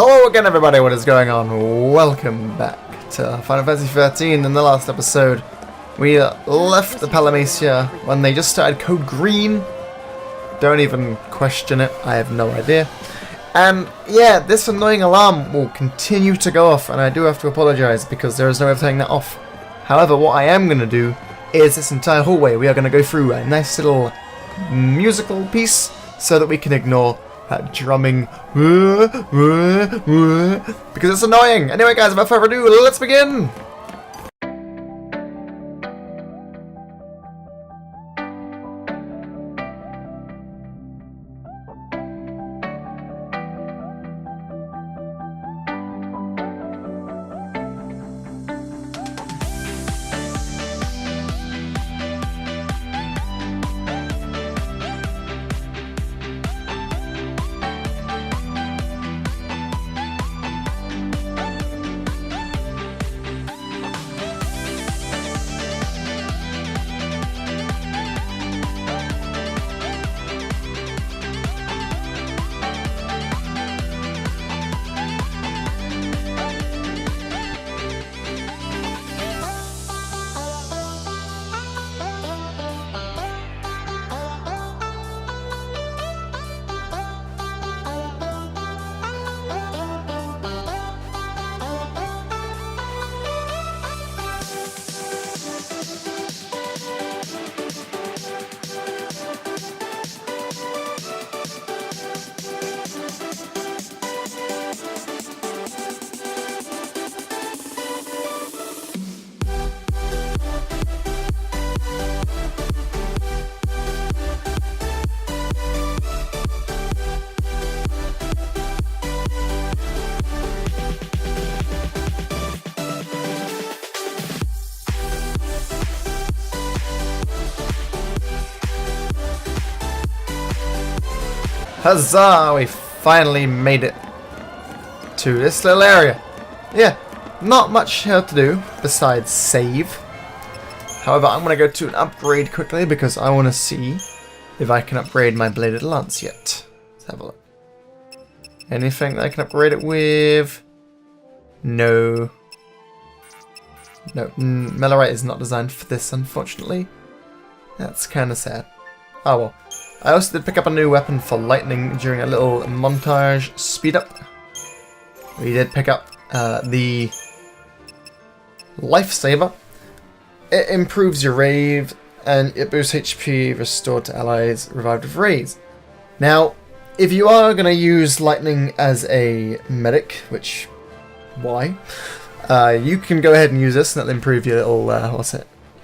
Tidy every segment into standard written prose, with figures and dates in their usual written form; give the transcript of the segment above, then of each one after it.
Hello again everybody, what is going on? Welcome back to Final Fantasy XIII. In the last episode, we left the Palamecia when they just started code green. Don't even question it, I have no idea. And yeah, this annoying alarm will continue to go off, and I do have to apologise because there is no way of turning that off. However, what I am going to do is this entire hallway, we are going to go through a nice little musical piece so that we can ignore that drumming because it's annoying. Anyway guys, without further ado, let's begin! Huzzah! We finally made it to this little area. Yeah, not much here to do besides save. However, I'm going to go to an upgrade quickly because I want to see if I can upgrade my bladed lance yet. Let's have a look. Anything that I can upgrade it with? No. No, Melorite is not designed for this, unfortunately. That's kind of sad. Oh well. I also did pick up a new weapon for lightning during a little montage speed up. We did pick up the Lifesaver. It improves your rave and it boosts HP restored to allies revived with rays. Now, if you are going to use lightning as a medic, which, why? You can go ahead and use this and that'll improve your little,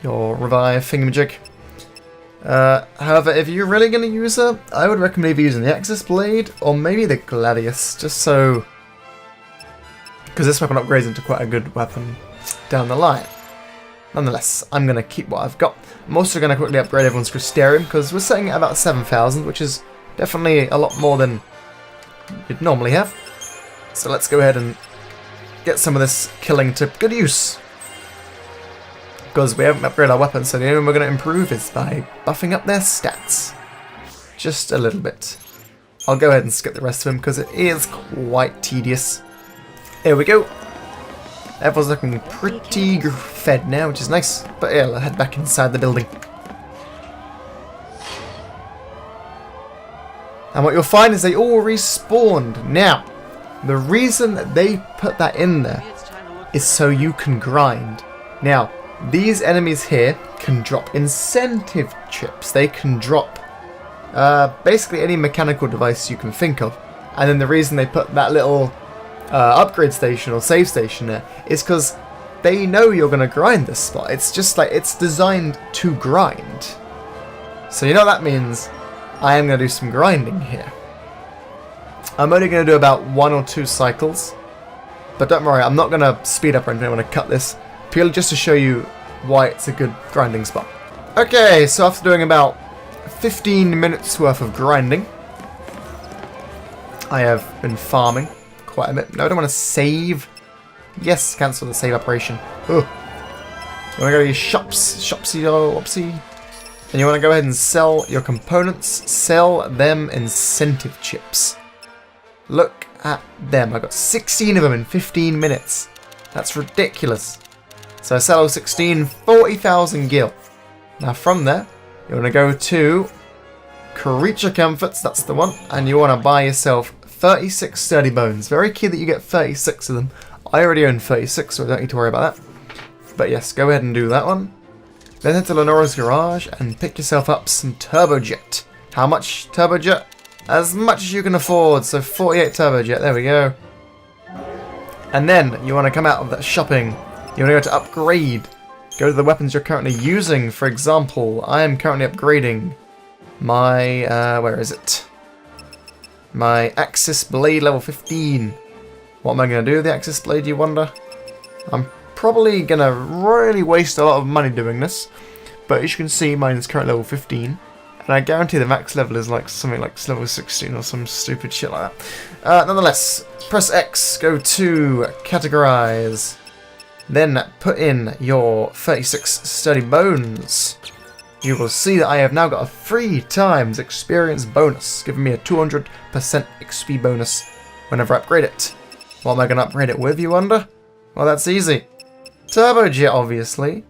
your revive thingamajig. However, if you're really going to use her, I would recommend either using the Axis Blade or maybe the Gladius, just so... because this weapon upgrades into quite a good weapon down the line. Nonetheless, I'm going to keep what I've got. I'm also going to quickly upgrade everyone's Crystarium, because we're setting at about 7,000, which is definitely a lot more than you'd normally have. So let's go ahead and get some of this killing to good use. Because we haven't upgraded our weapons, so the only way we're going to improve is by buffing up their stats. Just a little bit. I'll go ahead and skip the rest of them because it is quite tedious. Here we go. Everyone's looking pretty fed now, which is nice. But yeah, I'll head back inside the building. And what you'll find is they all respawned. Now, the reason that they put that in there is so you can grind. Now, these enemies here can drop incentive chips. They can drop basically any mechanical device you can think of. And then the reason they put that little upgrade station or save station there is because they know you're going to grind this spot. It's just like, it's designed to grind. So you know what that means? I am going to do some grinding here. I'm only going to do about 1 or 2 cycles. But don't worry, I'm not going to speed up or anything. I'm going to cut this purely just to show you why it's a good grinding spot. Okay, so after doing about 15 minutes worth of grinding, I have been farming quite a bit. No, I don't want to save. Yes, cancel the save operation. Oh. You want to go to your shops, Shopsy. And you want to go ahead and sell your components, sell them incentive chips. Look at them. I got 16 of them in 15 minutes. That's ridiculous. So I sell level 16, 40,000 gil. Now from there, you want to go to Creature Comforts, that's the one, and you want to buy yourself 36 sturdy bones. Very key that you get 36 of them. I already own 36, so I don't need to worry about that. But yes, go ahead and do that one. Then head to Lenora's garage and pick yourself up some turbojet. How much turbojet? As much as you can afford, so 48 turbojet, there we go. And then you want to come out of that shopping. You want to go to upgrade. Go to the weapons you're currently using. For example, I am currently upgrading my, where is it? My Axis Blade level 15. What am I going to do with the Axis Blade, you wonder? I'm probably going to really waste a lot of money doing this. But as you can see, mine is currently level 15. And I guarantee the max level is like something like level 16 or some stupid shit like that. Nonetheless, press X, go to categorize. Then put in your 36 sturdy bones. You will see that I have now got a 3 times experience bonus, giving me a 200% XP bonus whenever I upgrade it. What am I going to upgrade it with, you wonder? Well, that's easy. Turbojet, obviously.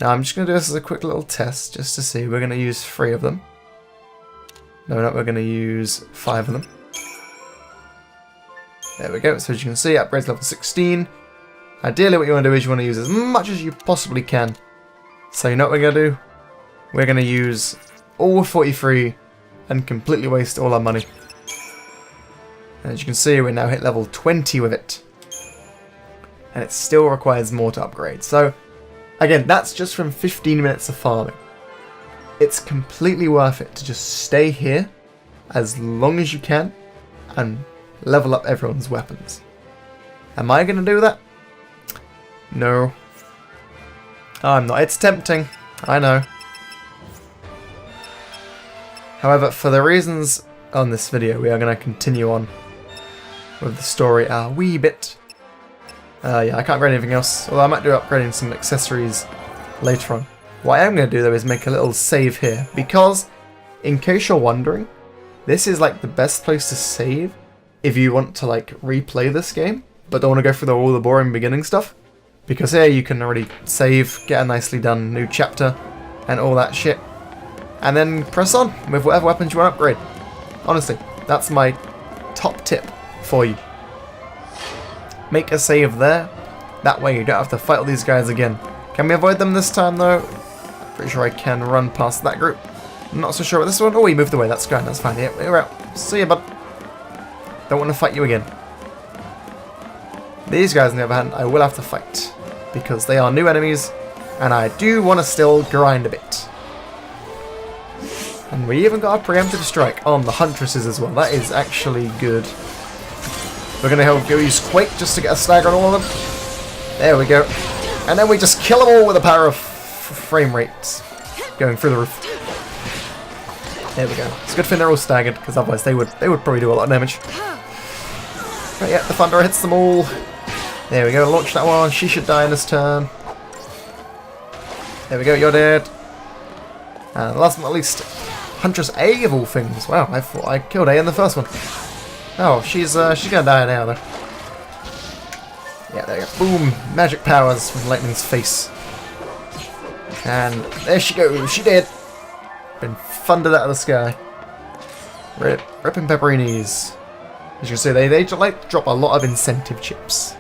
Now, I'm just going to do this as a quick little test, just to see. We're going to use 3 of them. No, we're not. We're going to use 5 of them. There we go. So as you can see, upgrades level 16. Ideally, what you want to do is you want to use as much as you possibly can. So you know what we're going to do? We're going to use all 43 and completely waste all our money. And as you can see, we're now hit level 20 with it. And it still requires more to upgrade. So, again, that's just from 15 minutes of farming. It's completely worth it to just stay here as long as you can and level up everyone's weapons. Am I going to do that? No. I'm not. It's tempting. I know. However, for the reasons on this video, we are going to continue on with the story a wee bit. Yeah, I can't upgrade anything else, although I might do upgrading some accessories later on. What I am going to do, though, is make a little save here, because, in case you're wondering, this is, like, the best place to save if you want to, like, replay this game, but don't want to go through all the boring beginning stuff. Because here you can already save, get a nicely done new chapter, and all that shit. And then press on with whatever weapons you want to upgrade. Honestly, that's my top tip for you. Make a save there. That way you don't have to fight all these guys again. Can we avoid them this time though? Pretty sure I can run past that group. I'm not so sure about this one. Oh, he moved away. That's good. That's fine. Yeah, we're out. See ya, bud. Don't want to fight you again. These guys, on the other hand, I will have to fight. Because they are new enemies, and I do want to still grind a bit. And we even got a preemptive strike on the huntresses as well. That is actually good. We're going to go use Quake just to get a stagger on all of them. There we go. And then we just kill them all with the power of frame rates going through the roof. There we go. It's a good thing they're all staggered, because otherwise they would probably do a lot of damage. But yeah, the thunder hits them all. There we go, launch that one. She should die in this turn. There we go, you're dead. And last but not least, Huntress A of all things. Wow, I thought I killed A in the first one. Oh, she's gonna die now though. Yeah, there you go. Boom! Magic powers from Lightning's face. And there she goes, she did. Been thundered out of the sky. Ripping pepperonis. As you can see, they like drop a lot of incentive chips.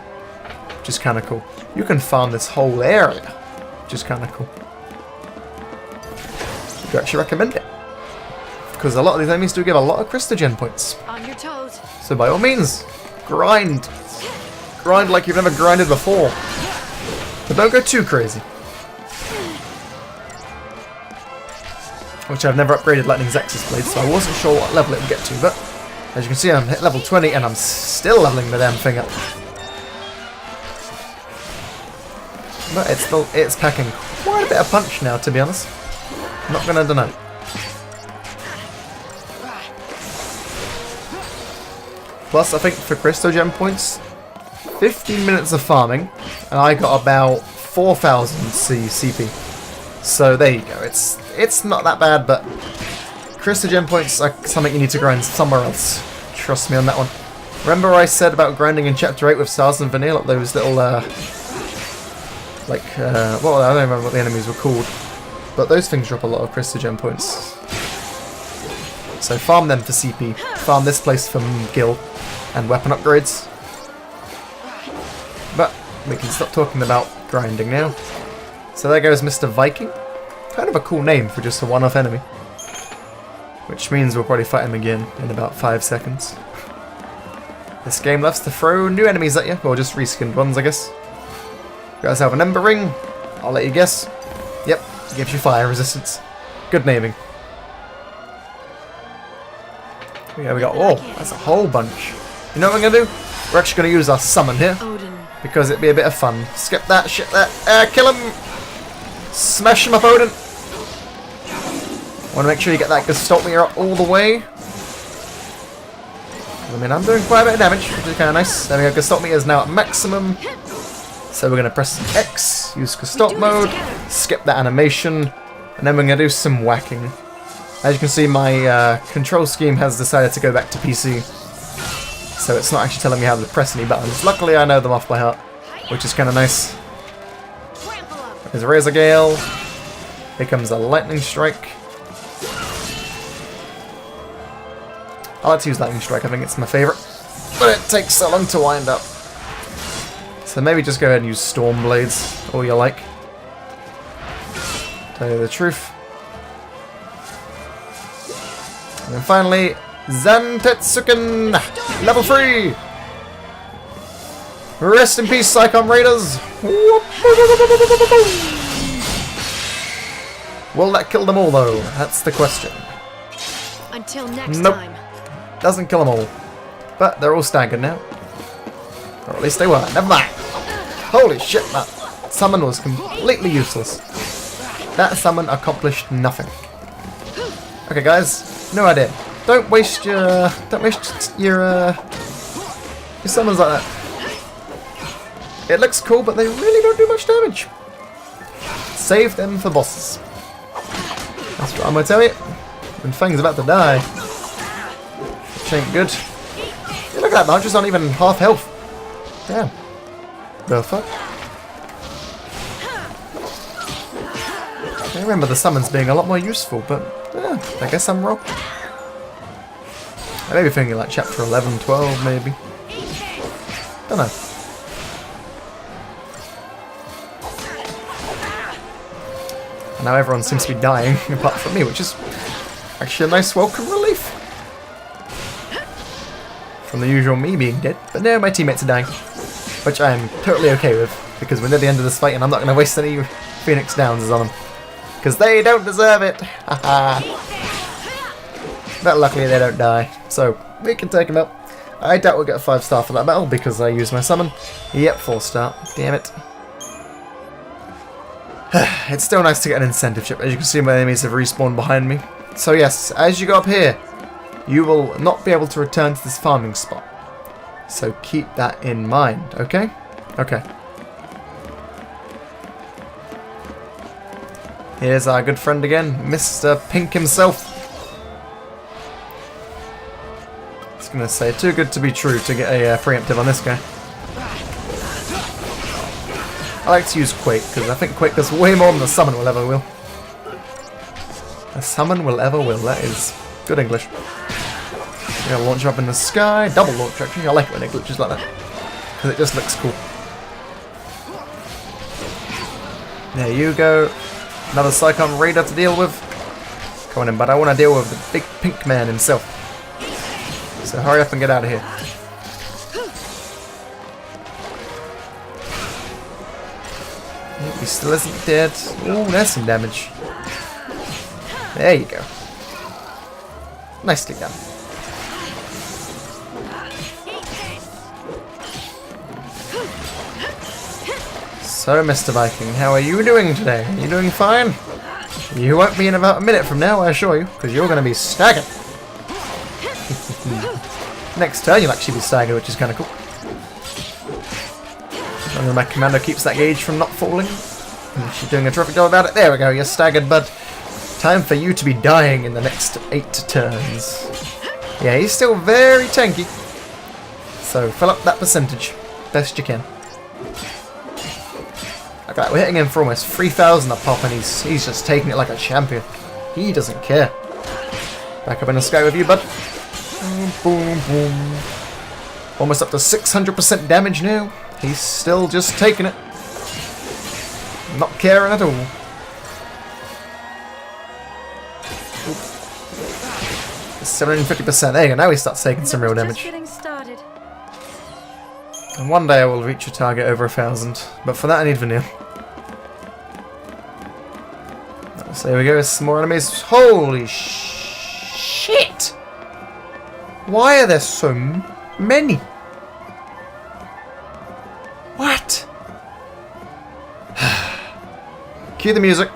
Which is kind of cool. You can farm this whole area, which is kind of cool. Would you actually recommend it? Because a lot of these enemies do give a lot of Christogen points. On your toes. So by all means, grind. Grind like you've never grinded before. But don't go too crazy. Which I've never upgraded Lightning's Axis Blade, so I wasn't sure what level it would get to, but as you can see, I'm hit level 20 and I'm still leveling the damn thing up. But it's packing quite a bit of punch now, to be honest. Not gonna deny. Plus, I think for Christogen points, 15 minutes of farming, and I got about 4,000 CP. So there you go. It's not that bad, but Christogen points are something you need to grind somewhere else. Trust me on that one. Remember I said about grinding in Chapter 8 with stars and vanilla, those little, well, I don't remember what the enemies were called, but those things drop a lot of Christogen points. So farm them for CP, farm this place for gil and weapon upgrades. But we can stop talking about grinding now. So there goes Mr. Viking. Kind of a cool name for just a one-off enemy. Which means we'll probably fight him again in about 5 seconds. This game loves to throw new enemies at you, or just reskinned ones, I guess. You guys have an Ember Ring. I'll let you guess. Yep, gives you fire resistance. Good naming. Yeah, we got, oh, that's a whole bunch. You know what we're going to do? We're actually going to use our summon here. Because it'd be a bit of fun. Skip that, shit that. Kill him! Smash him up, Odin! Want to make sure you get that Gestalt meter up all the way. I mean, I'm doing quite a bit of damage, which is kind of nice. There we go, Gestalt meter is now at maximum. So we're going to press X, use Gestalt mode, skip that animation, and then we're going to do some whacking. As you can see, my control scheme has decided to go back to PC. So it's not actually telling me how to press any buttons. Luckily, I know them off by heart, which is kind of nice. There's a Razor Gale. Here comes a Lightning Strike. I like to use Lightning Strike, I think it's my favourite. But it takes so long to wind up. So maybe just go ahead and use Storm Blades, all you like. Tell you the truth. And then finally, Zantetsuken, level 3! Rest in peace, Psychon Raiders! Will that kill them all, though? That's the question. Until next time. Doesn't kill them all. But they're all staggered now. Or at least they were. Never mind. Holy shit, that summon was completely useless. That summon accomplished nothing. Okay, guys, no idea. Don't waste your summons like that. It looks cool, but they really don't do much damage. Save them for bosses. That's what I'm gonna tell you. When Fang's about to die, which ain't good. Yeah, look at that, the hunters aren't even half health. Damn. The fuck? I remember the summons being a lot more useful, but yeah, I guess I'm wrong. I may be thinking like chapter 11, 12 maybe. Don't know. And now everyone seems to be dying, apart from me, which is actually a nice welcome relief. From the usual me being dead, but now my teammates are dying. Which I am totally okay with, because we're near the end of this fight and I'm not going to waste any Phoenix Downs on them. Because they don't deserve it! Haha! But luckily they don't die, so we can take them out. I doubt we'll get a 5-star for that battle because I used my summon. Yep, 4-star. Damn it. It's still nice to get an incentive chip. As you can see, my enemies have respawned behind me. So yes, as you go up here, you will not be able to return to this farming spot. So keep that in mind, okay? Okay. Here's our good friend again, Mr. Pink himself. I was going to say, too good to be true to get a preemptive on this guy. I like to use Quake, because I think Quake does way more than the summon will ever will. A summon will ever will, that is good English. We're going to launch up in the sky, double launch actually, I like it when it glitches like that. Because it just looks cool. There you go. Another Psychon Raider to deal with. Come on in, bud, I want to deal with the big pink man himself. So hurry up and get out of here. He still isn't dead. Ooh, there's some damage. There you go. Nicely done. So, Mr. Viking, how are you doing today? Are you doing fine? You won't be in about a minute from now, I assure you, because you're going to be staggered. Next turn you'll actually be staggered, which is kind of cool. And my commander keeps that gauge from not falling. And she's doing a terrific job about it. There we go, you're staggered, bud. Time for you to be dying in the next 8 turns. Yeah, he's still very tanky. So fill up that percentage best you can. Okay, we're hitting him for almost 3,000 a pop, and he's just taking it like a champion. He doesn't care. Back up in the sky with you, bud. Boom, boom, boom. Almost up to 600% damage now. He's still just taking it. Not caring at all. 750%. There you go. Now he starts taking some real damage. Just getting started. And one day I will reach a target over 1,000. But for that I need vanilla. So here we go. Some more enemies. Holy shit! Why are there so many? What? Cue the music.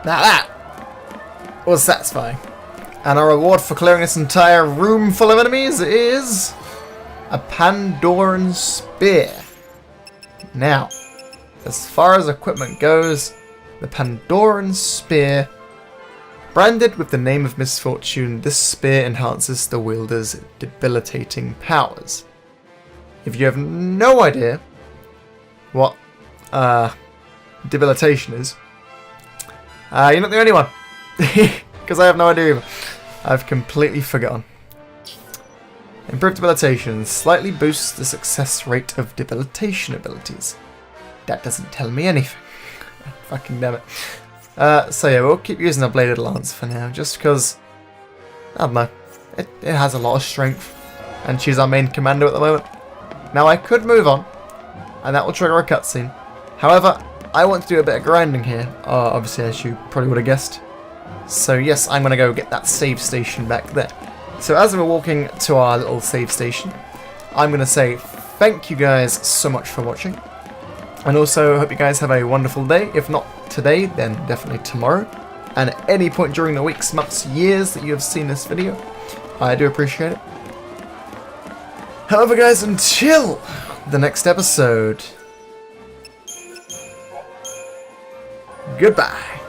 Now that was satisfying. And our reward for clearing this entire room full of enemies is a Pandoran Spear. Now, as far as equipment goes, the Pandoran Spear, branded with the name of misfortune, this spear enhances the wielder's debilitating powers. If you have no idea what debilitation is, you're not the only one, because I have no idea either. I've completely forgotten. Improved debilitation slightly boosts the success rate of debilitation abilities. That doesn't tell me anything. Fucking damn it. So yeah, we'll keep using the bladed lance for now, just because, I don't know, it has a lot of strength, and she's our main commander at the moment. Now I could move on, and that will trigger a cutscene. However, I want to do a bit of grinding here, obviously, as you probably would have guessed. So yes, I'm going to go get that save station back there. So as we're walking to our little save station, I'm going to say thank you guys so much for watching. And also, hope you guys have a wonderful day. If not today, then definitely tomorrow. And at any point during the weeks, months, years that you have seen this video, I do appreciate it. However guys, until the next episode, goodbye.